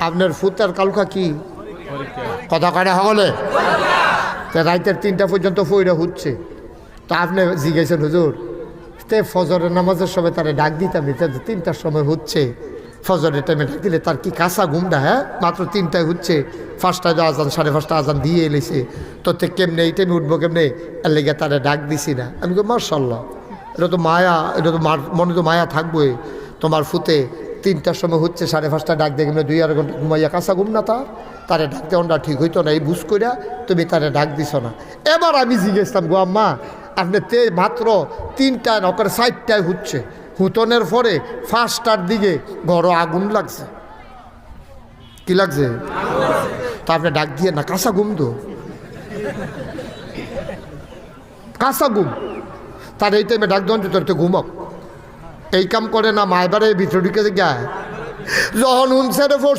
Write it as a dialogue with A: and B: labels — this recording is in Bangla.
A: আপনার ফুতার কালকা কি কথা কাটা হলে রাইতের 3টা পর্যন্ত ফইরা হচ্ছে। তা আপনি জিজ্ঞেসেন হুজুর তে ফজরের নামাজের সময় তারা ডাক দিতাম 3টার সময় হচ্ছে, ফজরের টাইমে ডাক দিলে তার কি কাঁচা ঘুমটা? হ্যাঁ, মাত্র 3টায় হচ্ছে, 5টায় আজান 5:30 আজান দিয়ে এলেছে, তো কেমনে এই টাইমে উঠবো কেমনে? এর লেগে তারা ডাক দিছি না। আমি কই মাশাআল্লাহ, এটা তো মায়া, এটা তো মনে তো মায়া থাকবোই। তোমার ফুতে 3টার সময় হচ্ছে, 5:30 ডাক দিয়ে কেমনে 2-2.5 ঘন্টা ঘুমাইয়া কাঁচা ঘুম না তারে ডাক দেওয়াটা ঠিক হইতো না, এই বুঝ কইরা তুমি তারে ডাক দিছ না। এবার আমি জিজ্ঞেসলাম গো আম্মা আপনি মাত্র 3টা নকর 4টায় হচ্ছে, হুতনের পরে 5টার দিকে ঘর আগুন লাগছে, কি লাগছে? তা আপনি ডাক দিয়ে না, কাঁচা ঘুম তো, কাঁচা ঘুম। তার এই টাইমে ডাক দেওয়ান তোর তো ঘুমক, এই কাম করে না। মায়ের ভিতরে ঢুকে যায় যখন উনসারে পড়ছে